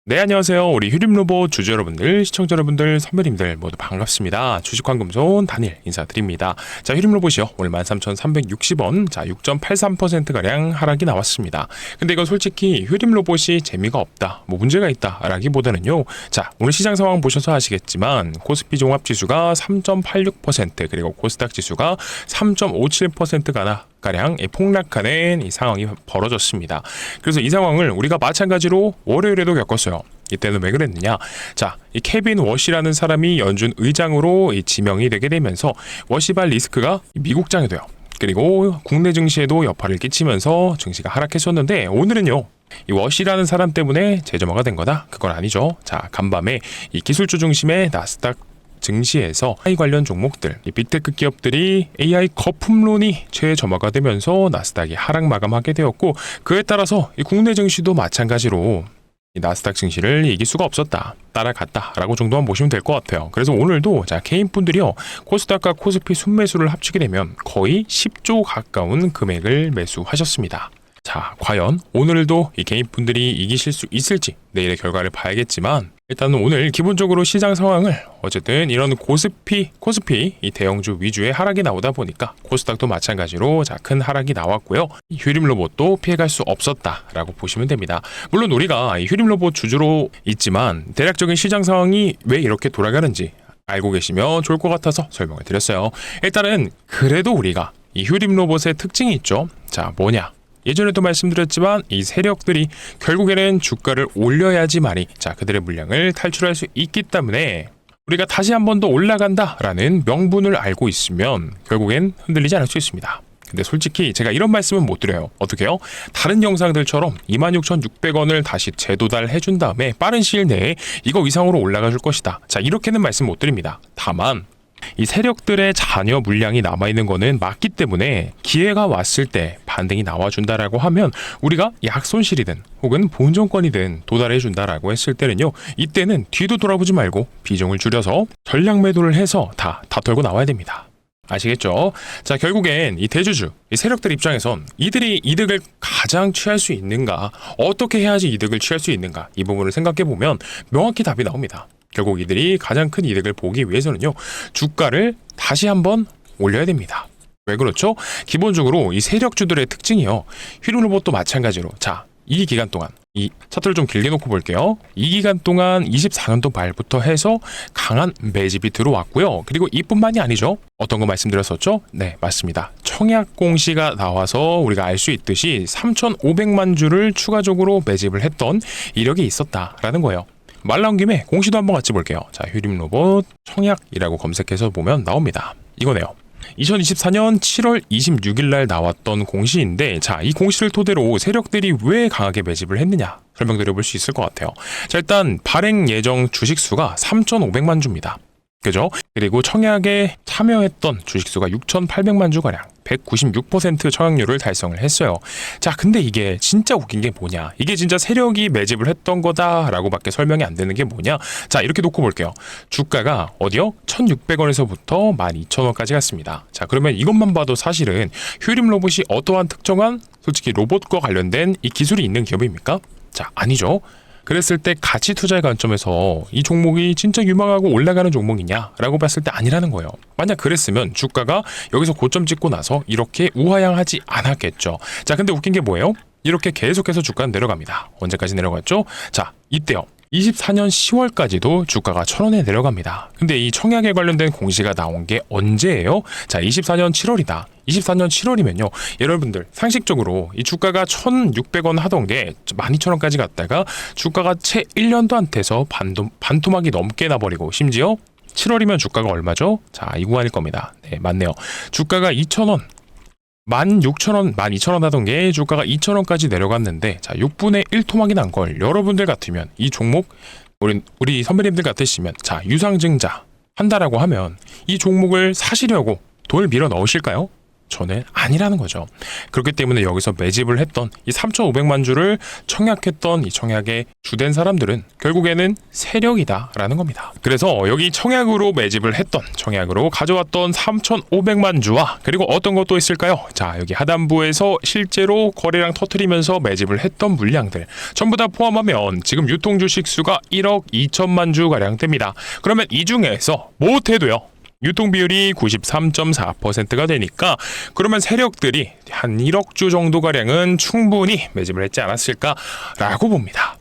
네, 안녕하세요. 우리 휴림로봇 주주 여러분들, 시청자 여러분들, 선배님들 모두 반갑습니다. 주식환금손 단일 인사드립니다. 자, 휴림로봇이요. 오늘 13,360원, 자, 6.83%가량 하락이 나왔습니다. 근데 이건 솔직히 휴림로봇이 재미가 없다, 뭐 문제가 있다, 라기보다는요. 자, 오늘 시장 상황 보셔서 아시겠지만, 코스피 종합지수가 3.86%, 그리고 코스닥 지수가 3.57%가 가량 폭락하는 이 상황이 벌어졌습니다. 그래서 이 상황을 우리가 마찬가지로 월요일에도 겪었어요. 이때는 왜 그랬느냐? 자, 이 케빈 워시라는 사람이 연준 의장으로 지명이 되게 되면서 워시발 리스크가 미국장이 돼요. 그리고 국내 증시에도 여파를 끼치면서 증시가 하락했었는데 오늘은요. 이 워시라는 사람 때문에 재점화가 된 거다? 그건 아니죠. 자, 간밤에 이 기술주 중심의 나스닥 증시에서 AI 관련 종목들, 이 빅테크 기업들이 AI 거품론이 최저점화가 되면서 나스닥이 하락 마감하게 되었고, 그에 따라서 이 국내 증시도 마찬가지로 이 나스닥 증시를 이길 수가 없었다, 따라갔다라고 정도만 보시면 될 것 같아요. 그래서 오늘도 자, 개인분들이요, 코스닥과 코스피 순매수를 합치게 되면 거의 10조 가까운 금액을 매수하셨습니다. 자, 과연 오늘도 이 개인분들이 이기실 수 있을지 내일의 결과를 봐야겠지만, 일단은 오늘 기본적으로 시장 상황을 어쨌든 이런 코스피 이 대형주 위주의 하락이 나오다 보니까 코스닥도 마찬가지로 자, 큰 하락이 나왔고요. 휴림로봇도 피해갈 수 없었다라고 보시면 됩니다. 물론 우리가 휴림로봇 주주로 있지만 대략적인 시장 상황이 왜 이렇게 돌아가는지 알고 계시면 좋을 것 같아서 설명을 드렸어요. 일단은 그래도 우리가 이 휴림로봇의 특징이 있죠. 자, 뭐냐? 예전에도 말씀드렸지만 이 세력들이 결국에는 주가를 올려야지만이 자, 그들의 물량을 탈출할 수 있기 때문에 우리가 다시 한 번 더 올라간다라는 명분을 알고 있으면 결국엔 흔들리지 않을 수 있습니다. 근데 솔직히 제가 이런 말씀은 못 드려요. 어떻게요? 다른 영상들처럼 26,600원을 다시 재도달해 준 다음에 빠른 시일 내에 이거 이상으로 올라가 줄 것이다. 자, 이렇게는 말씀 못 드립니다. 다만 이 세력들의 잔여 물량이 남아있는 거는 맞기 때문에 기회가 왔을 때 반등이 나와준다라고 하면 우리가 약손실이든 혹은 본전권이든 도달해준다라고 했을 때는요, 이때는 뒤도 돌아보지 말고 비중을 줄여서 전량 매도를 해서 다 털고 나와야 됩니다. 아시겠죠? 자, 결국엔 이 대주주, 이 세력들 입장에선 이들이 이득을 가장 취할 수 있는가, 어떻게 해야지 이득을 취할 수 있는가, 이 부분을 생각해보면 명확히 답이 나옵니다. 결국 이들이 가장 큰 이득을 보기 위해서는요, 주가를 다시 한번 올려야 됩니다. 왜 그렇죠? 기본적으로 이 세력주들의 특징이요, 휴림로봇도 마찬가지로 자, 이 기간 동안 이 차트를 좀 길게 놓고 볼게요. 이 기간 동안 24년도 말부터 해서 강한 매집이 들어왔고요. 그리고 이뿐만이 아니죠. 어떤 거 말씀드렸었죠? 네, 맞습니다. 청약 공시가 나와서 우리가 알 수 있듯이 3,500만 주를 추가적으로 매집을 했던 이력이 있었다라는 거예요. 말 나온 김에 공시도 한번 같이 볼게요. 자, 휴림로봇 청약이라고 검색해서 보면 나옵니다. 이거네요. 2024년 7월 26일 날 나왔던 공시인데, 자, 이 공시를 토대로 세력들이 왜 강하게 매집을 했느냐 설명드려볼 수 있을 것 같아요. 자, 일단 발행 예정 주식수가 3,500만 주입니다. 그죠? 그리고 청약에 참여했던 주식수가 6,800만 주가량, 196% 청약률을 달성을 했어요. 자, 근데 이게 진짜 웃긴 게 뭐냐? 이게 진짜 세력이 매집을 했던 거다라고 밖에 설명이 안 되는 게 뭐냐? 자, 이렇게 놓고 볼게요. 주가가 어디요? 1,600원에서부터 12,000원까지 갔습니다. 자, 그러면 이것만 봐도 사실은 휴림로봇이 어떠한 특정한 솔직히 로봇과 관련된 이 기술이 있는 기업입니까? 자, 아니죠. 그랬을 때 가치 투자의 관점에서 이 종목이 진짜 유망하고 올라가는 종목이냐라고 봤을 때 아니라는 거예요. 만약 그랬으면 주가가 여기서 고점 찍고 나서 이렇게 우하향하지 않았겠죠. 자, 근데 웃긴 게 뭐예요? 이렇게 계속해서 주가는 내려갑니다. 언제까지 내려갔죠? 자, 이때요. 24년 10월까지도 주가가 1,000원에 내려갑니다. 근데 이 청약에 관련된 공시가 나온 게 언제예요? 자, 24년 7월이다. 24년 7월이면요. 여러분들 상식적으로 이 주가가 1,600원 하던 게 12,000원까지 갔다가 주가가 채 1년도 안 돼서 반토막이 넘게 나버리고, 심지어 7월이면 주가가 얼마죠? 자, 이 구간일 겁니다. 네, 맞네요. 주가가 2,000원. 16,000원, 12,000원 하던 게 주가가 2,000원까지 내려갔는데, 자, 6분의 1 토막이 난 걸 여러분들 같으면 이 종목, 우리 선배님들 같으시면 자, 유상증자 한다라고 하면 이 종목을 사시려고 돈을 밀어 넣으실까요? 저는 아니라는 거죠. 그렇기 때문에 여기서 매집을 했던 이 3,500만 주를 청약했던 이 청약의 주된 사람들은 결국에는 세력이다라는 겁니다. 그래서 여기 청약으로 매집을 했던, 청약으로 가져왔던 3,500만 주와 그리고 어떤 것도 있을까요? 자, 여기 하단부에서 실제로 거래량 터트리면서 매집을 했던 물량들 전부 다 포함하면 지금 유통 주식 수가 1억 2천만 주 가량 됩니다. 그러면 이 중에서 못해도요, 유통 비율이 93.4%가 되니까 그러면 세력들이 한 1억 주 정도 가량은 충분히 매집을 했지 않았을까라고 봅니다.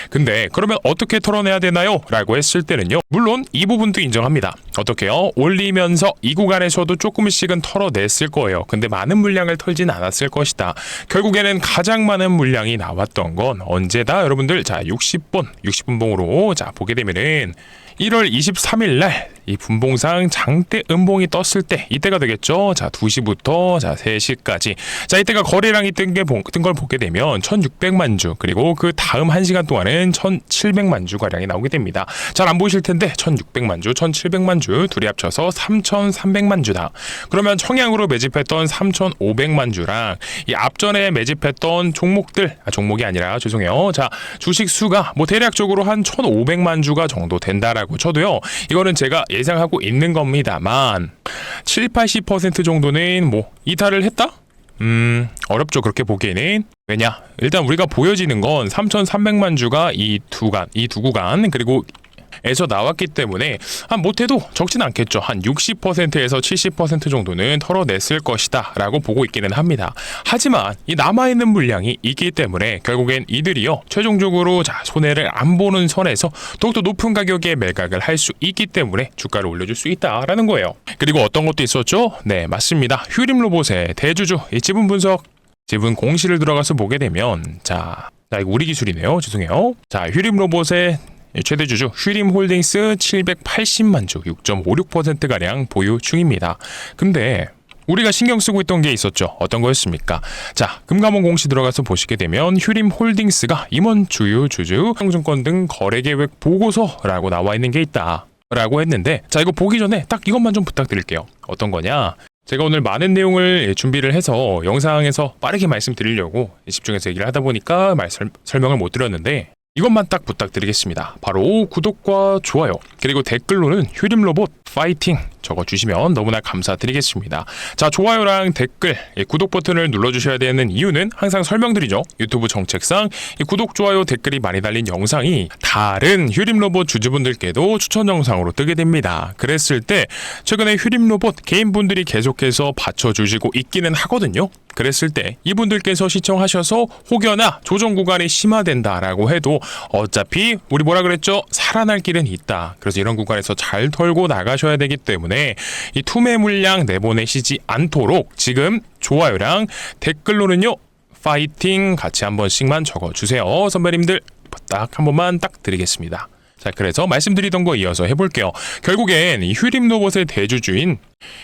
근데 그러면 어떻게 털어내야 되나요? 라고 했을 때는요, 물론 이 부분도 인정합니다. 어떻게요? 올리면서 이 구간에서도 조금씩은 털어냈을 거예요. 근데 많은 물량을 털진 않았을 것이다. 결국에는 가장 많은 물량이 나왔던 건 언제다? 여러분들, 자, 60분봉으로 자 보게 되면은 1월 23일 날 이 분봉상 장대 음봉이 떴을 때, 이때가 되겠죠. 자, 2시부터 자 3시까지. 자, 이때가 거래량이 뜬 걸 보게 되면 1,600만 주, 그리고 그 다음 1시간 동안은 1,700만 주 가량이 나오게 됩니다. 잘 안 보이실 텐데 1,600만 주, 1,700만 주 둘이 합쳐서 3,300만 주다. 그러면 청약으로 매집했던 3,500만 주랑 이 앞전에 매집했던 종목들, 종목이 아니라 죄송해요. 자, 주식 수가 뭐 대략적으로 한 1,500만 주가 정도 된다라고 쳐도요, 이거는 제가 예상하고 있는 겁니다만 70-80% 정도는 뭐 이탈을 했다? 어렵죠, 그렇게 보기에는. 왜냐? 일단 우리가 보여지는 건 3,300만 주가 이 두 구간 그리고 에서 나왔기 때문에 못해도 적진 않겠죠. 한 60%에서 70% 정도는 털어냈을 것이다 라고 보고 있기는 합니다. 하지만 이 남아있는 물량이 있기 때문에 결국엔 이들이요, 최종적으로 자 손해를 안 보는 선에서 더욱더 높은 가격에 매각을 할 수 있기 때문에 주가를 올려줄 수 있다라는 거예요. 그리고 어떤 것도 있었죠? 네, 맞습니다. 휴림로봇의 대주주 이 지분 분석, 지분 공시를 들어가서 보게 되면 자 이거 우리 기술이네요. 죄송해요. 자, 휴림로봇의 최대주주 휴림홀딩스 780만 주, 6.56%가량 보유 중입니다. 근데 우리가 신경 쓰고 있던 게 있었죠. 어떤 거였습니까? 자, 금감원 공시 들어가서 보시게 되면 휴림홀딩스가 임원 주요 주주 상증권 등 거래계획 보고서라고 나와 있는 게 있다 라고 했는데, 자, 이거 보기 전에 딱 이것만 좀 부탁드릴게요. 어떤 거냐? 제가 오늘 많은 내용을 준비를 해서 영상에서 빠르게 말씀드리려고 집중해서 얘기를 하다 보니까 설명을 못 드렸는데, 이것만 딱 부탁드리겠습니다. 바로 구독과 좋아요, 그리고 댓글로는 휴림로봇 파이팅 적어주시면 너무나 감사드리겠습니다. 자, 좋아요랑 댓글, 구독 버튼을 눌러주셔야 되는 이유는 항상 설명드리죠. 유튜브 정책상 이 구독, 좋아요, 댓글이 많이 달린 영상이 다른 휴림로봇 주주분들께도 추천 영상으로 뜨게 됩니다. 그랬을 때 최근에 휴림로봇 개인분들이 계속해서 받쳐주시고 있기는 하거든요. 그랬을 때 이분들께서 시청하셔서 혹여나 조정 구간이 심화된다라고 해도 어차피 우리 뭐라 그랬죠? 살아날 길은 있다. 그래서 이런 구간에서 잘 털고 나가셔야 되기 때문에 이 투매 물량 내보내시지 않도록 지금 좋아요랑 댓글로는요, 파이팅 같이 한 번씩만 적어주세요. 선배님들 딱 한 번만 딱 드리겠습니다. 자, 그래서 말씀드리던 거 이어서 해볼게요. 결국엔 이 휴림로봇의 대주주인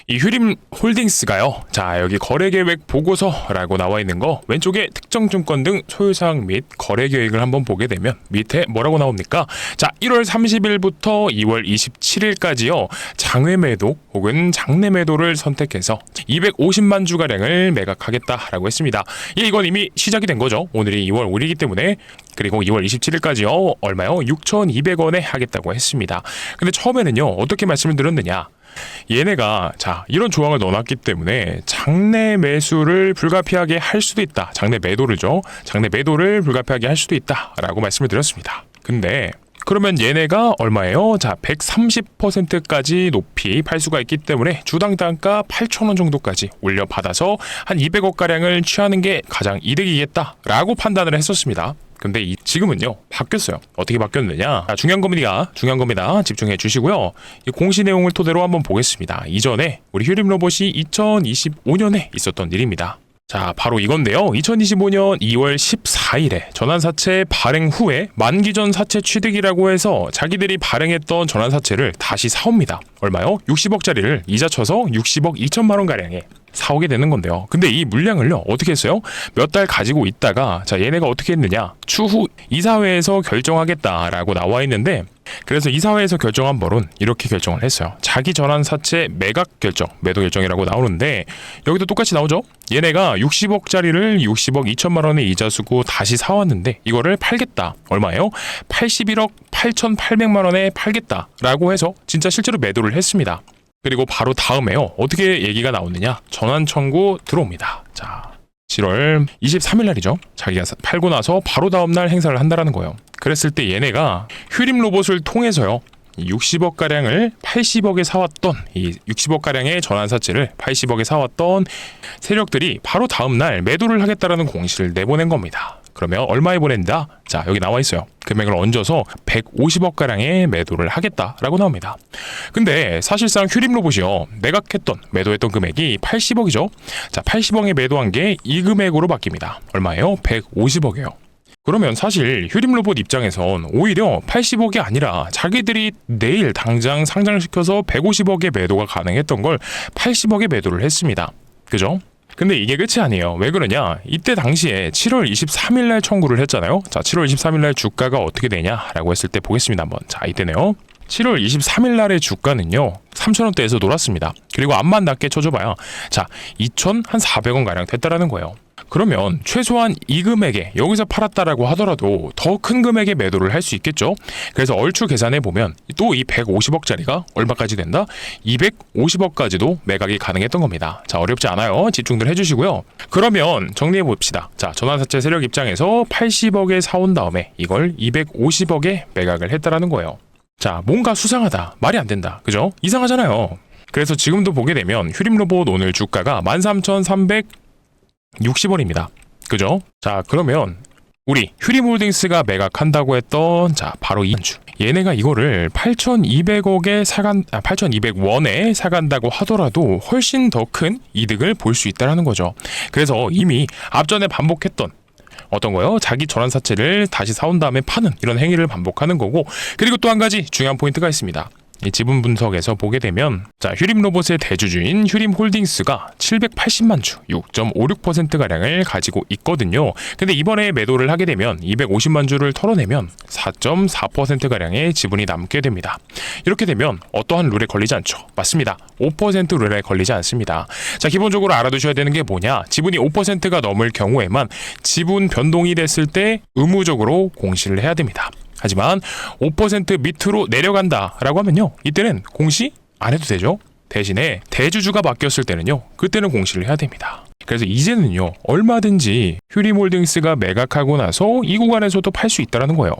이 휴림홀딩스가요, 자, 여기 거래계획 보고서라고 나와 있는 거 왼쪽에 특정 증권 등 소유사항 및 거래계획을 한번 보게 되면 밑에 뭐라고 나옵니까? 자, 1월 30일부터 2월 27일까지요 장외 매도 혹은 장내 매도를 선택해서 250만 주가량을 매각하겠다라고 했습니다. 이건 이미 시작이 된 거죠. 오늘이 2월 5일이기 때문에. 그리고 2월 27일까지요 얼마요? 6,200원에 하겠다고 했습니다. 근데 처음에는요 어떻게 말씀을 드렸느냐, 얘네가 자 이런 조항을 넣어놨기 때문에 장내 매수를 불가피하게 할 수도 있다, 장내 매도를죠, 장내 매도를 불가피하게 할 수도 있다 라고 말씀을 드렸습니다. 근데 그러면 얘네가 얼마예요? 자, 130%까지 높이 팔 수가 있기 때문에 주당 단가 8,000원 정도까지 올려받아서 한 200억 가량을 취하는 게 가장 이득이겠다 라고 판단을 했었습니다. 근데 지금은요 바뀌었어요. 어떻게 바뀌었느냐, 중요한 겁니다. 집중해 주시고요. 이 공시 내용을 토대로 한번 보겠습니다. 이전에 우리 휴림로봇이 2025년에 있었던 일입니다. 자, 바로 이건데요. 2025년 2월 14일에 전환사채 발행 후에 만기전 사채 취득이라고 해서 자기들이 발행했던 전환사채를 다시 사옵니다. 얼마요? 60억짜리를 이자 쳐서 60억 2천만 원 가량에. 사오게 되는 건데요. 근데 이 물량을요, 어떻게 했어요? 몇 달 가지고 있다가, 자, 얘네가 어떻게 했느냐? 추후 이사회에서 결정하겠다라고 나와 있는데, 그래서 이사회에서 결정한 벌은 이렇게 결정을 했어요. 자기 전환 사채 매각 결정, 매도 결정이라고 나오는데, 여기도 똑같이 나오죠? 얘네가 60억짜리를 60억 2천만 원의 이자 쓰고 다시 사왔는데, 이거를 팔겠다. 얼마예요? 81억 8,800만 원에 팔겠다라고 해서 진짜 실제로 매도를 했습니다. 그리고 바로 다음에요. 어떻게 얘기가 나오느냐? 전환 청구 들어옵니다. 자, 7월 23일 날이죠. 자기가 팔고 나서 바로 다음날 행사를 한다라는 거예요. 그랬을 때 얘네가 휴림 로봇을 통해서요. 60억 가량을 80억에 사왔던 이 60억 가량의 전환 사채를 80억에 사왔던 세력들이 바로 다음날 매도를 하겠다라는 공시를 내보낸 겁니다. 그러면 얼마에 보낸다? 자, 여기 나와 있어요. 금액을 얹어서 150억 가량의 매도를 하겠다라고 나옵니다. 근데 사실상 휴림 로봇이요, 매각했던 매도했던 금액이 80억이죠. 자, 80억에 매도한 게 이 금액으로 바뀝니다. 얼마예요? 150억이에요. 그러면 사실 휴림 로봇 입장에선 오히려 80억이 아니라 자기들이 내일 당장 상장시켜서 150억의 매도가 가능했던 걸 80억에 매도를 했습니다. 그죠? 근데 이게 끝이 아니에요. 왜 그러냐? 이때 당시에 7월 23일 날 청구를 했잖아요. 자, 7월 23일 날 주가가 어떻게 되냐라고 했을 때 보겠습니다. 한번. 자, 이때네요. 7월 23일 날의 주가는요, 3,000원대에서 놀았습니다. 그리고 암만 낮게 쳐줘봐야, 자, 2,400원 가량 됐다라는 거예요. 그러면 최소한 이 금액에 여기서 팔았다라고 하더라도 더 큰 금액의 매도를 할 수 있겠죠. 그래서 얼추 계산해 보면 또 이 150억짜리가 얼마까지 된다? 250억까지도 매각이 가능했던 겁니다. 자, 어렵지 않아요. 집중들 해주시고요. 그러면 정리해 봅시다. 자, 전환사채 세력 입장에서 80억에 사온 다음에 이걸 250억에 매각을 했다라는 거예요. 자, 뭔가 수상하다, 말이 안 된다, 그죠? 이상하잖아요. 그래서 지금도 보게 되면 휴림 로봇 오늘 주가가 13,360원입니다. 그죠? 자, 그러면 우리 휴림홀딩스가 매각한다고 했던, 자, 바로 이 주, 얘네가 이거를 8,200원에 사간다고 하더라도 훨씬 더 큰 이득을 볼 수 있다는 거죠. 그래서 이미 앞전에 반복했던 어떤 거요? 자기 전환사채를 다시 사온 다음에 파는 이런 행위를 반복하는 거고, 그리고 또 한 가지 중요한 포인트가 있습니다. 이 지분 분석에서 보게 되면, 자, 휴림 로봇의 대주주인 휴림 홀딩스가 780만 주, 6.56% 가량을 가지고 있거든요. 근데 이번에 매도를 하게 되면 250만 주를 털어내면 4.4% 가량의 지분이 남게 됩니다. 이렇게 되면 어떠한 룰에 걸리지 않죠. 맞습니다. 5% 룰에 걸리지 않습니다. 자, 기본적으로 알아두셔야 되는 게 뭐냐? 지분이 5%가 넘을 경우에만 지분 변동이 됐을 때 의무적으로 공시를 해야 됩니다. 하지만 5% 밑으로 내려간다라고 하면요, 이때는 공시 안 해도 되죠. 대신에 대주주가 바뀌었을 때는요, 그때는 공시를 해야 됩니다. 그래서 이제는요, 얼마든지 휴림홀딩스가 매각하고 나서 이 구간에서도 팔 수 있다는 거예요.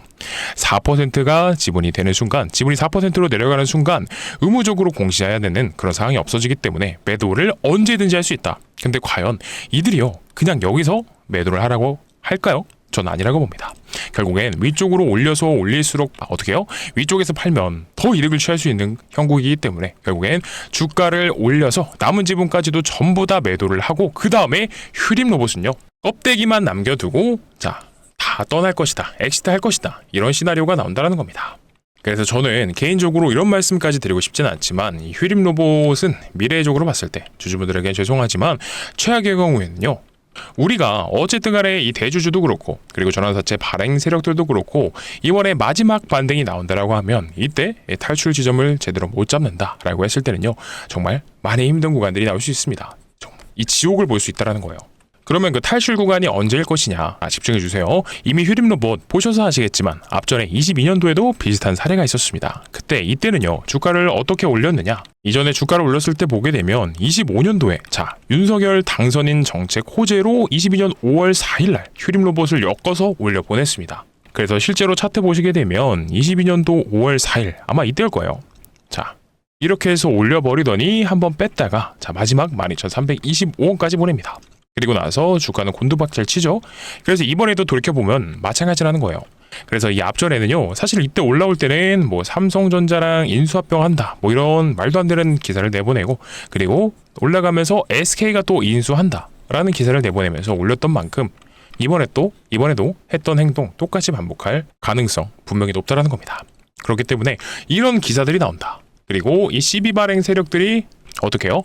4%가 지분이 되는 순간, 지분이 4%로 내려가는 순간 의무적으로 공시해야 되는 그런 상황이 없어지기 때문에 매도를 언제든지 할 수 있다. 근데 과연 이들이요, 그냥 여기서 매도를 하라고 할까요? 전 아니라고 봅니다. 결국엔 위쪽으로 올려서 올릴수록 어떻게 해요? 위쪽에서 팔면 더 이득을 취할 수 있는 형국이기 때문에 결국엔 주가를 올려서 남은 지분까지도 전부 다 매도를 하고, 그 다음에 휴림 로봇은요, 껍데기만 남겨두고, 자, 다 떠날 것이다, 엑시트 할 것이다, 이런 시나리오가 나온다는 겁니다. 그래서 저는 개인적으로 이런 말씀까지 드리고 싶지는 않지만, 이 휴림 로봇은 미래적으로 봤을 때 주주분들에게 죄송하지만 최악의 경우에는요, 우리가 어쨌든 간에 이 대주주도 그렇고, 그리고 전환사채 발행 세력들도 그렇고, 이번에 마지막 반등이 나온다라고 하면 이때 탈출 지점을 제대로 못 잡는다라고 했을 때는요, 정말 많이 힘든 구간들이 나올 수 있습니다. 이 지옥을 볼 수 있다는 거예요. 그러면 그 탈출 구간이 언제일 것이냐? 집중해 주세요. 이미 휴림 로봇 보셔서 아시겠지만 앞전에 22년도에도 비슷한 사례가 있었습니다. 이때는요, 주가를 어떻게 올렸느냐? 이전에 주가를 올렸을 때 보게 되면 25년도에, 자, 윤석열 당선인 정책 호재로 22년 5월 4일 날 휴림 로봇을 엮어서 올려보냈습니다. 그래서 실제로 차트 보시게 되면 22년도 5월 4일 아마 이때일 거예요. 자, 이렇게 해서 올려버리더니 한번 뺐다가, 자, 마지막 12,325원까지 보냅니다. 그리고 나서 주가는 곤두박질 치죠. 그래서 이번에도 돌이켜보면 마찬가지라는 거예요. 그래서 이 앞전에는요, 사실 이때 올라올 때는 뭐 삼성전자랑 인수합병 한다, 뭐 이런 말도 안 되는 기사를 내보내고, 그리고 올라가면서 SK가 또 인수한다 라는 기사를 내보내면서 올렸던 만큼 이번에도 했던 행동 똑같이 반복할 가능성 분명히 높다라는 겁니다. 그렇기 때문에 이런 기사들이 나온다. 그리고 이 시비 발행 세력들이 어떻게 해요?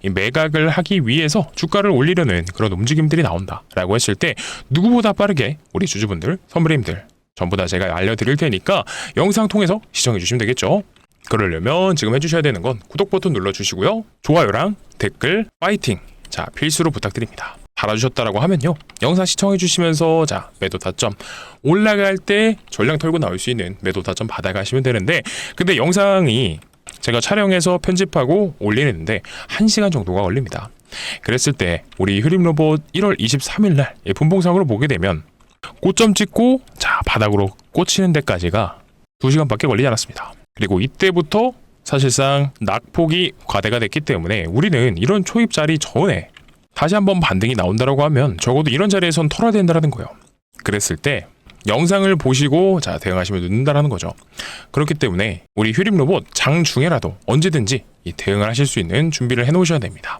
이 매각을 하기 위해서 주가를 올리려는 그런 움직임들이 나온다라고 했을 때 누구보다 빠르게 우리 주주분들, 선배님들 전부 다 제가 알려드릴 테니까 영상 통해서 시청해 주시면 되겠죠. 그러려면 지금 해주셔야 되는 건 구독 버튼 눌러주시고요. 좋아요랑 댓글, 파이팅! 자, 필수로 부탁드립니다. 달아주셨다라고 하면요. 영상 시청해 주시면서 자, 매도 타점 올라갈 때 전량 털고 나올 수 있는 매도 타점 받아가시면 되는데 근데 영상이 제가 촬영해서 편집하고 올리는데 1시간 정도가 걸립니다. 그랬을 때 우리 휴림로봇 1월 23일 날 분봉상으로 보게 되면 고점 찍고 자 바닥으로 꽂히는 데까지가 2시간밖에 걸리지 않았습니다. 그리고 이때부터 사실상 낙폭이 과대가 됐기 때문에 우리는 이런 초입 자리 전에 다시 한번 반등이 나온다라고 하면 적어도 이런 자리에선 털어야 된다는 거예요. 그랬을 때 영상을 보시고 자 대응하시면 늦는다라는 거죠. 그렇기 때문에 우리 휴림로봇 장중에라도 언제든지 이 대응을 하실 수 있는 준비를 해놓으셔야 됩니다.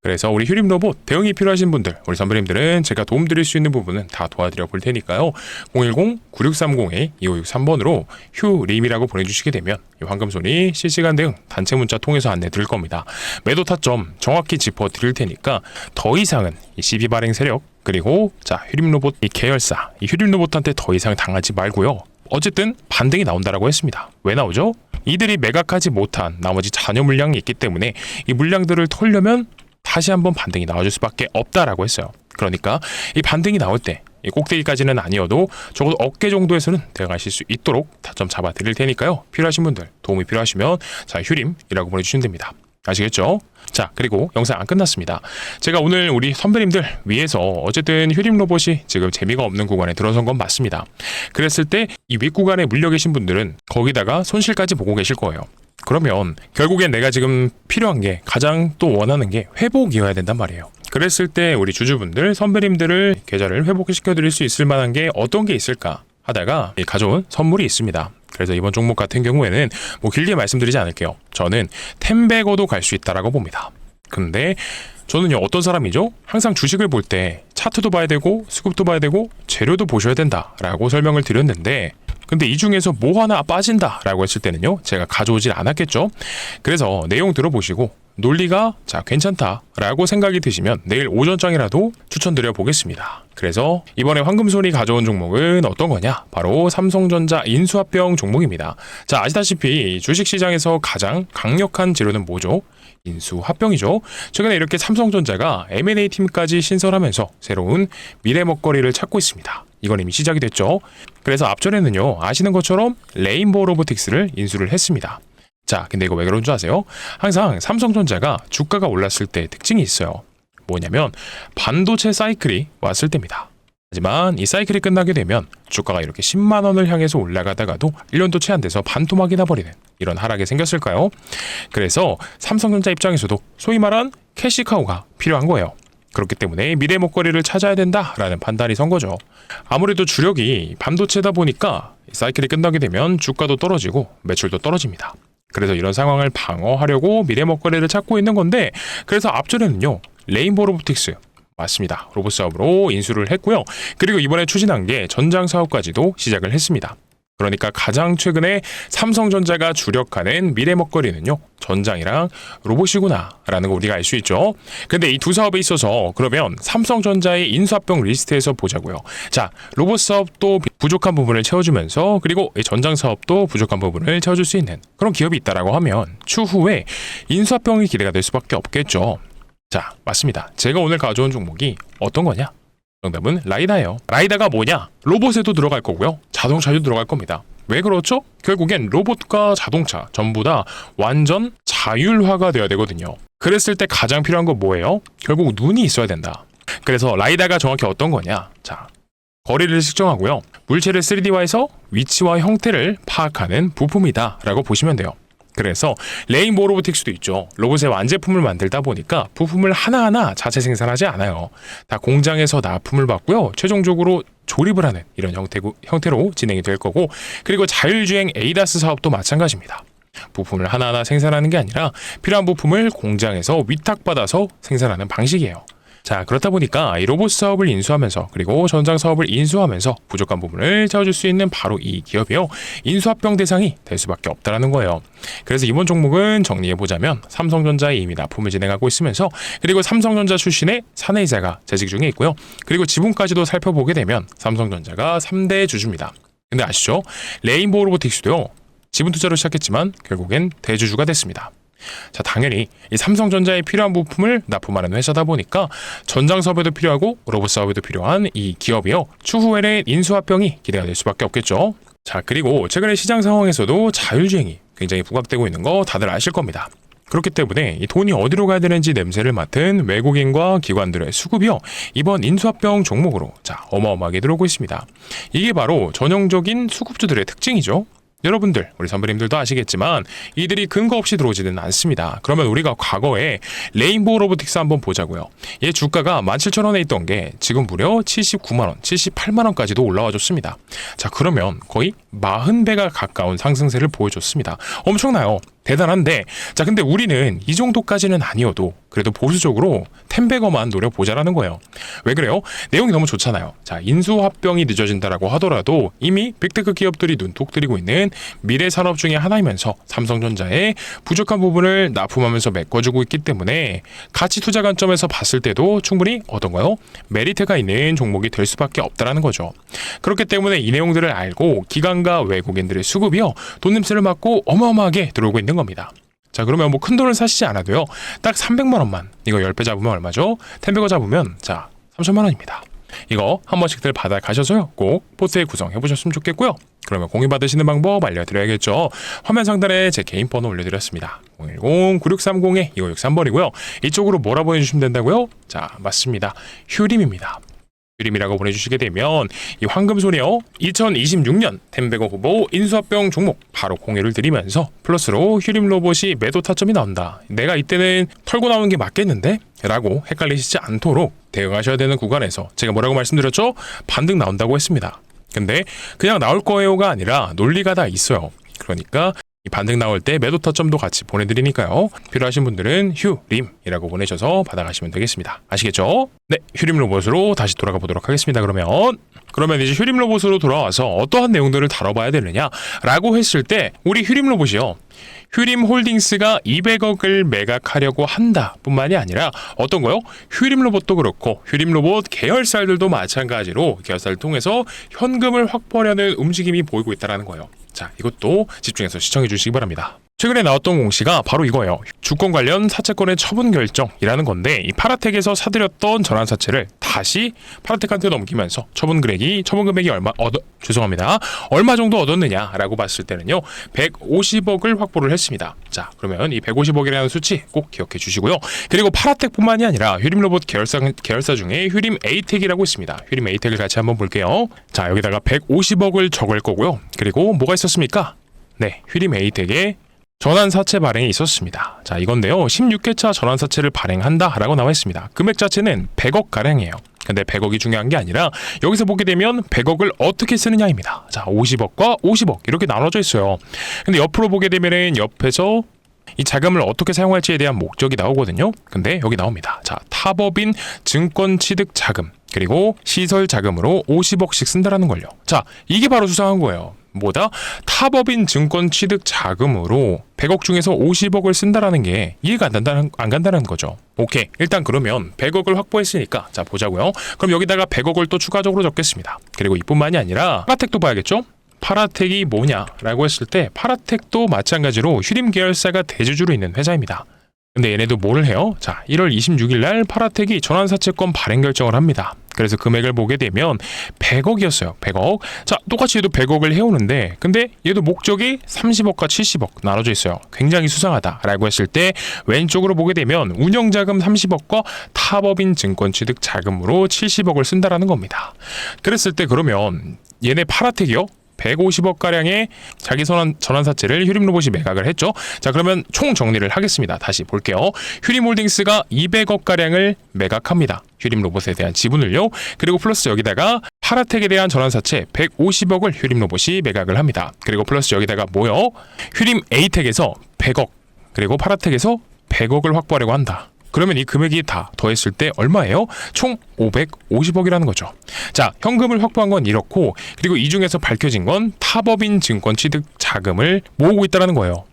그래서 우리 휴림로봇 대응이 필요하신 분들, 우리 선배님들은 제가 도움드릴 수 있는 부분은 다 도와드려 볼 테니까요. 010-9630-2563번으로 휴림이라고 보내주시게 되면 황금손이 실시간 대응 단체 문자 통해서 안내 드릴 겁니다. 매도 타점 정확히 짚어 드릴 테니까 더 이상은 이 시비 발행 세력 그리고 자 휴림로봇 이 계열사 이 휴림로봇한테 더 이상 당하지 말고요. 어쨌든 반등이 나온다라고 했습니다. 왜 나오죠? 이들이 매각하지 못한 나머지 잔여 물량이 있기 때문에 이 물량들을 털려면 다시 한번 반등이 나와줄 수밖에 없다라고 했어요. 그러니까 이 반등이 나올 때 이 꼭대기까지는 아니어도 적어도 어깨 정도에서는 대응하실 수 있도록 타점 잡아 드릴 테니까요. 필요하신 분들 도움이 필요하시면 자 휴림이라고 보내주시면 됩니다. 아시겠죠? 자 그리고 영상 안 끝났습니다. 제가 오늘 우리 선배님들 위해서 어쨌든 휴림로봇이 지금 재미가 없는 구간에 들어선 건 맞습니다. 그랬을 때 이 윗구간에 물려 계신 분들은 거기다가 손실까지 보고 계실 거예요. 그러면 결국엔 내가 지금 필요한 게 가장 또 원하는 게 회복이어야 된단 말이에요. 그랬을 때 우리 주주분들, 선배님들을 계좌를 회복시켜 드릴 수 있을 만한 게 어떤 게 있을까 하다가 가져온 선물이 있습니다. 그래서 이번 종목 같은 경우에는 뭐 길게 말씀드리지 않을게요. 저는 템백어도 갈 수 있다라고 봅니다. 근데 저는요 어떤 사람이죠? 항상 주식을 볼 때 차트도 봐야 되고 수급도 봐야 되고 재료도 보셔야 된다라고 설명을 드렸는데 근데 이 중에서 뭐 하나 빠진다라고 했을 때는요 제가 가져오질 않았겠죠. 그래서 내용 들어보시고 논리가 자 괜찮다라고 생각이 드시면 내일 오전장이라도 추천드려 보겠습니다. 그래서 이번에 황금손이 가져온 종목은 어떤 거냐? 바로 삼성전자 인수합병 종목입니다. 자 아시다시피 주식시장에서 가장 강력한 재료는 뭐죠? 인수합병이죠. 최근에 이렇게 삼성전자가 M&A 팀까지 신설하면서 새로운 미래 먹거리를 찾고 있습니다. 이건 이미 시작이 됐죠. 그래서 앞전에는요 아시는 것처럼 레인보우 로보틱스를 인수를 했습니다. 자 근데 이거 왜 그런 줄 아세요? 항상 삼성전자가 주가가 올랐을 때 특징이 있어요. 뭐냐면 반도체 사이클이 왔을 때입니다. 하지만 이 사이클이 끝나게 되면 주가가 이렇게 10만 원을 향해서 올라가다가도 1년도 채 안 돼서 반토막이 나버리는 이런 하락이 생겼을까요? 그래서 삼성전자 입장에서도 소위 말한 캐시카우가 필요한 거예요. 그렇기 때문에 미래 먹거리를 찾아야 된다라는 판단이 선 거죠. 아무래도 주력이 반도체다 보니까 사이클이 끝나게 되면 주가도 떨어지고 매출도 떨어집니다. 그래서 이런 상황을 방어하려고 미래 먹거리를 찾고 있는 건데 그래서 앞전에는요 레인보우 로보틱스 맞습니다. 로봇 사업으로 인수를 했고요. 그리고 이번에 추진한 게 전장 사업까지도 시작을 했습니다. 그러니까 가장 최근에 삼성전자가 주력하는 미래 먹거리는요 전장이랑 로봇이구나 라는 거 우리가 알 수 있죠. 근데 이 두 사업에 있어서 그러면 삼성전자의 인수합병 리스트에서 보자고요. 자 로봇 사업도 부족한 부분을 채워주면서 그리고 전장 사업도 부족한 부분을 채워줄 수 있는 그런 기업이 있다라고 하면 추후에 인수합병이 기대가 될 수밖에 없겠죠. 자 맞습니다. 제가 오늘 가져온 종목이 어떤 거냐? 정답은 라이다예요. 라이다가 뭐냐? 로봇에도 들어갈 거고요. 자동차에도 들어갈 겁니다. 왜 그렇죠? 결국엔 로봇과 자동차 전부 다 완전 자율화가 되어야 되거든요. 그랬을 때 가장 필요한 건 뭐예요? 결국 눈이 있어야 된다. 그래서 라이다가 정확히 어떤 거냐? 자, 거리를 측정하고요. 물체를 3D화해서 위치와 형태를 파악하는 부품이다 라고 보시면 돼요. 그래서 레인보우 로보틱스도 있죠. 로봇의 완제품을 만들다 보니까 부품을 하나하나 자체 생산하지 않아요. 다 공장에서 납품을 받고요. 최종적으로 조립을 하는 이런 형태로 진행이 될 거고 그리고 자율주행 ADAS 사업도 마찬가지입니다. 부품을 하나하나 생산하는 게 아니라 필요한 부품을 공장에서 위탁받아서 생산하는 방식이에요. 자, 그렇다 보니까 이 로봇 사업을 인수하면서 그리고 전장 사업을 인수하면서 부족한 부분을 채워줄 수 있는 바로 이 기업이요. 인수합병 대상이 될 수밖에 없다라는 거예요. 그래서 이번 종목은 정리해보자면 삼성전자에 이미 납품을 진행하고 있으면서 그리고 삼성전자 출신의 사내이사가 재직 중에 있고요. 그리고 지분까지도 살펴보게 되면 삼성전자가 3대 주주입니다. 근데 아시죠? 레인보우 로보틱스도요. 지분 투자로 시작했지만 결국엔 대주주가 됐습니다. 자, 당연히 이 삼성전자에 필요한 부품을 납품하는 회사다 보니까 전장 사업에도 필요하고 로봇 사업에도 필요한 이 기업이요. 추후에는 인수합병이 기대가 될 수밖에 없겠죠. 자, 그리고 최근에 시장 상황에서도 자율주행이 굉장히 부각되고 있는 거 다들 아실 겁니다. 그렇기 때문에 이 돈이 어디로 가야 되는지 냄새를 맡은 외국인과 기관들의 수급이요. 이번 인수합병 종목으로 어마어마하게 들어오고 있습니다. 이게 바로 전형적인 수급주들의 특징이죠. 여러분들, 우리 선배님들도 아시겠지만 이들이 근거 없이 들어오지는 않습니다. 그러면 우리가 과거에 레인보우 로보틱스 한번 보자고요. 얘 주가가 17,000원에 있던 게 지금 무려 79만원, 78만원까지도 올라와 줬습니다. 자, 그러면 거의 40배가 가까운 상승세를 보여줬습니다. 엄청나요. 대단한데, 자, 근데 우리는 이 정도까지는 아니어도 그래도 보수적으로 텐베거만 노려보자라는 거예요. 왜 그래요? 내용이 너무 좋잖아요. 자, 인수합병이 늦어진다라고 하더라도 이미 빅테크 기업들이 눈독 들이고 있는 미래 산업 중에 하나이면서 삼성전자의 부족한 부분을 납품하면서 메꿔주고 있기 때문에 가치 투자 관점에서 봤을 때도 충분히 어떤가요? 메리트가 있는 종목이 될 수밖에 없다라는 거죠. 그렇기 때문에 이 내용들을 알고 기관과 외국인들의 수급이요. 돈 냄새를 맡고 어마어마하게 들어오고 있는 겁니다. 자, 그러면 뭐 큰 돈을 사시지 않아도요. 딱 300만 원만 이거 10배 잡으면 얼마죠? 10배거 잡으면 자 3천만 원입니다. 이거 한 번씩들 받아 가셔서요. 꼭 포트에 구성해 보셨으면 좋겠고요. 그러면 공유 받으시는 방법 알려드려야겠죠. 화면 상단에 제 개인 번호 올려드렸습니다. 010-9630-2563번이고요. 이쪽으로 뭐라 보내주시면 된다고요? 자, 맞습니다. 휴림입니다. 휴림이라고 보내주시게 되면 이 황금손이요 2026년 텐베거 후보 인수합병 종목 바로 공유를 드리면서 플러스로 휴림 로봇이 매도 타점이 나온다. 내가 이때는 털고 나오는 게 맞겠는데? 라고 헷갈리시지 않도록 대응하셔야 되는 구간에서 제가 뭐라고 말씀드렸죠? 반등 나온다고 했습니다. 근데 그냥 나올 거예요가 아니라 논리가 다 있어요. 그러니까 이 반등 나올 때 매도 타점도 같이 보내드리니까요. 필요하신 분들은 휴림이라고 보내셔서 받아가시면 되겠습니다. 아시겠죠? 네, 휴림 로봇으로 다시 돌아가 보도록 하겠습니다. 그러면 이제 휴림 로봇으로 돌아와서 어떠한 내용들을 다뤄봐야 되느냐라고 했을 때 우리 휴림 로봇이요. 휴림 홀딩스가 200억을 매각하려고 한다 뿐만이 아니라 어떤 거요? 휴림 로봇도 그렇고 휴림 로봇 계열사들도 마찬가지로 계열사를 통해서 현금을 확보하려는 움직임이 보이고 있다는 거예요. 자, 이것도 집중해서 시청해 주시기 바랍니다. 최근에 나왔던 공시가 바로 이거예요. 주권 관련 사채권의 처분 결정이라는 건데 이 파라텍에서 사들였던 전환사채를 다시 파라텍한테 넘기면서 처분 금액이 얼마 정도 얻었느냐라고 봤을 때는요. 150억을 확보를 했습니다. 자, 그러면 이 150억이라는 수치 꼭 기억해 주시고요. 그리고 파라텍뿐만이 아니라 휴림로봇 계열사 중에 휴림 에이텍이라고 있습니다. 휴림 에이텍을 같이 한번 볼게요. 자, 여기다가 150억을 적을 거고요. 그리고 뭐가 있었습니까? 네, 휴림 에이텍에 전환사채 발행이 있었습니다. 자, 이건데요. 16회차 전환사채를 발행한다라고 나와 있습니다. 금액 자체는 100억가량이에요. 근데 100억이 중요한 게 아니라 여기서 보게 되면 100억을 어떻게 쓰느냐입니다. 자, 50억과 50억 이렇게 나눠져 있어요. 근데 옆으로 보게 되면은 옆에서 이 자금을 어떻게 사용할지에 대한 목적이 나오거든요. 근데 여기 나옵니다. 자, 타법인 증권 취득 자금 그리고 시설 자금으로 50억씩 쓴다라는 걸요. 자, 이게 바로 수상한 거예요. 뭐다? 타법인 증권 취득 자금으로 100억 중에서 50억을 쓴다라는 게 이해가 안 간다는 거죠. 오케이. 일단 그러면 100억을 확보했으니까 자, 보자고요. 그럼 여기다가 100억을 또 추가적으로 적겠습니다. 그리고 이뿐만이 아니라 파라텍도 봐야겠죠? 파라텍이 뭐냐라고 했을 때 파라텍도 마찬가지로 휴림 계열사가 대주주로 있는 회사입니다. 근데 얘네도 뭐를 해요? 자, 1월 26일 날 파라텍이 전환사채권 발행 결정을 합니다. 그래서 금액을 보게 되면 100억이었어요. 100억. 자, 똑같이 얘도 100억을 해오는데 근데 얘도 목적이 30억과 70억 나눠져 있어요. 굉장히 수상하다라고 했을 때 왼쪽으로 보게 되면 운영자금 30억과 타법인 증권 취득 자금으로 70억을 쓴다라는 겁니다. 그랬을 때 그러면 얘네 파라텍이요? 150억가량의 자기 전환사채를 휴림로봇이 매각을 했죠. 자, 그러면 총 정리를 하겠습니다. 다시 볼게요. 휴림홀딩스가 200억가량을 매각합니다. 휴림로봇에 대한 지분을요. 그리고 플러스 여기다가 파라텍에 대한 전환사채 150억을 휴림로봇이 매각을 합니다. 그리고 플러스 여기다가 뭐요? 휴림 에이텍에서 100억 그리고 파라텍에서 100억을 확보하려고 한다. 그러면 이 금액이 다 더했을 때 얼마예요? 총 550억이라는 거죠. 자, 현금을 확보한 건 이렇고, 그리고 이 중에서 밝혀진 건 타법인 증권 취득 자금을 모으고 있다는 거예요.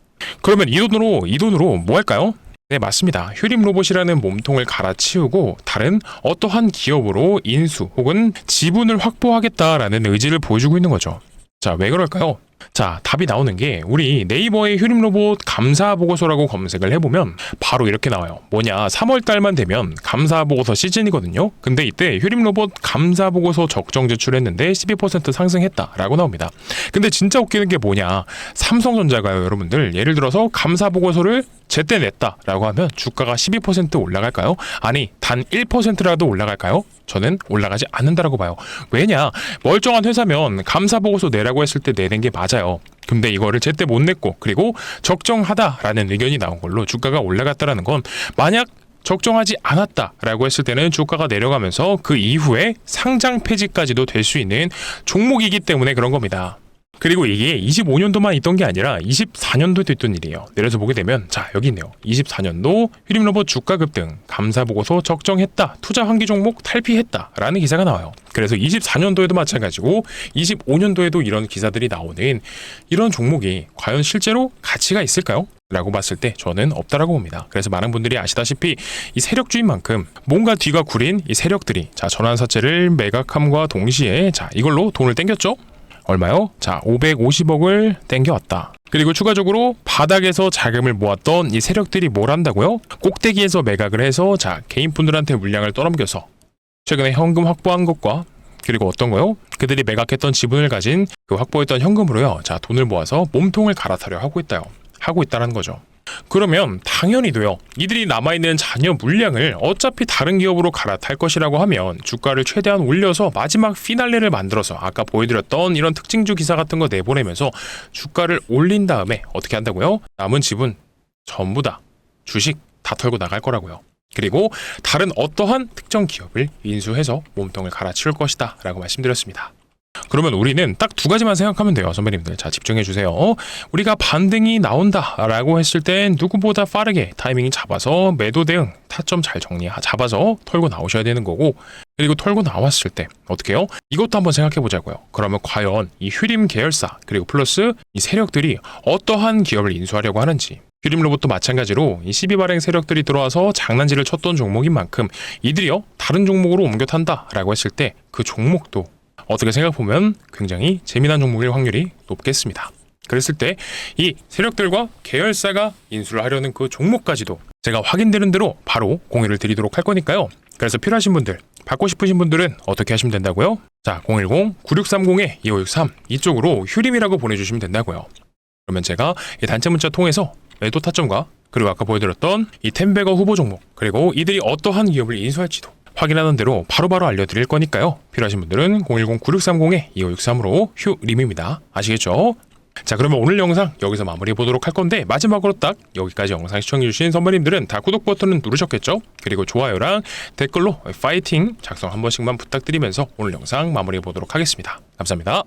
그러면 이 돈으로 뭐 할까요? 네, 맞습니다. 휴림 로봇이라는 몸통을 갈아치우고 다른 어떠한 기업으로 인수 혹은 지분을 확보하겠다라는 의지를 보여주고 있는 거죠. 자, 왜 그럴까요? 자, 답이 나오는 게 우리 네이버의 휴림 로봇 감사 보고서라고 검색을 해보면 바로 이렇게 나와요. 뭐냐, 3월 달만 되면 감사 보고서 시즌이거든요. 근데 이때 휴림 로봇 감사 보고서 적정 제출했는데 12% 상승했다라고 나옵니다. 근데 진짜 웃기는 게 뭐냐, 삼성전자가요, 여러분들, 예를 들어서 감사 보고서를 제때 냈다라고 하면 주가가 12% 올라갈까요? 아니, 단 1%라도 올라갈까요? 저는 올라가지 않는다라고 봐요. 왜냐, 멀쩡한 회사면 감사 보고서 내라고 했을 때 내는 게 맞아요. 근데 이거를 제때 못 냈고, 그리고 적정하다라는 의견이 나온 걸로 주가가 올라갔다라는 건, 만약 적정하지 않았다라고 했을 때는 주가가 내려가면서 그 이후에 상장 폐지까지도 될 수 있는 종목이기 때문에 그런 겁니다. 그리고 이게 25년도만 있던 게 아니라 24년도에도 있던 일이에요. 내려서 보게 되면, 자, 여기 있네요. 24년도 휴림로봇 주가 급등, 감사보고서 적정했다, 투자 환기 종목 탈피했다 라는 기사가 나와요. 그래서 24년도에도 마찬가지고 25년도에도 이런 기사들이 나오는 이런 종목이 과연 실제로 가치가 있을까요? 라고 봤을 때 저는 없다라고 봅니다. 그래서 많은 분들이 아시다시피 이 세력주인 만큼 뭔가 뒤가 구린 이 세력들이, 자, 전환사채를 매각함과 동시에, 자, 이걸로 돈을 땡겼죠? 얼마요? 자, 550억을 땡겨왔다. 그리고 추가적으로 바닥에서 자금을 모았던 이 세력들이 뭘 한다고요? 꼭대기에서 매각을 해서, 자, 개인분들한테 물량을 떠넘겨서 최근에 현금 확보한 것과, 그리고 어떤 거요? 그들이 매각했던 지분을 가진 그 확보했던 현금으로요, 자, 돈을 모아서 몸통을 갈아타려 하고 있다는 거죠. 그러면 당연히도요, 이들이 남아있는 잔여 물량을 어차피 다른 기업으로 갈아탈 것이라고 하면 주가를 최대한 올려서 마지막 피날레를 만들어서 아까 보여드렸던 이런 특징주 기사 같은 거 내보내면서 주가를 올린 다음에 어떻게 한다고요? 남은 지분 전부 다 주식 다 털고 나갈 거라고요. 그리고 다른 어떠한 특정 기업을 인수해서 몸통을 갈아치울 것이다 라고 말씀드렸습니다. 그러면 우리는 딱 두 가지만 생각하면 돼요, 선배님들. 자, 집중해 주세요. 우리가 반등이 나온다라고 했을 땐 누구보다 빠르게 타이밍 잡아서 매도 대응, 타점 잘 잡아서 털고 나오셔야 되는 거고, 그리고 털고 나왔을 때 어떻게 해요? 이것도 한번 생각해 보자고요. 그러면 과연 이 휴림 계열사 그리고 플러스 이 세력들이 어떠한 기업을 인수하려고 하는지, 휴림 로봇도 마찬가지로 이 12발행 세력들이 들어와서 장난질을 쳤던 종목인 만큼 이들이요, 다른 종목으로 옮겨 탄다라고 했을 때 그 종목도 어떻게 생각해보면 굉장히 재미난 종목일 확률이 높겠습니다. 그랬을 때 이 세력들과 계열사가 인수를 하려는 그 종목까지도 제가 확인되는 대로 바로 공유를 드리도록 할 거니까요. 그래서 필요하신 분들, 받고 싶으신 분들은 어떻게 하시면 된다고요? 자, 010-9630-2563 이쪽으로 휴림이라고 보내주시면 된다고요. 그러면 제가 이 단체 문자 통해서 매도 타점과, 그리고 아까 보여드렸던 이 텐베거 후보 종목, 그리고 이들이 어떠한 기업을 인수할지도 확인하는 대로 바로바로 알려드릴 거니까요. 필요하신 분들은 010-9630-2563으로 휴림입니다. 아시겠죠? 자, 그러면 오늘 영상 여기서 마무리해 보도록 할 건데, 마지막으로 딱 여기까지 영상 시청해주신 선배님들은 다 구독 버튼은 누르셨겠죠? 그리고 좋아요랑 댓글로 파이팅 작성 한 번씩만 부탁드리면서 오늘 영상 마무리해 보도록 하겠습니다. 감사합니다.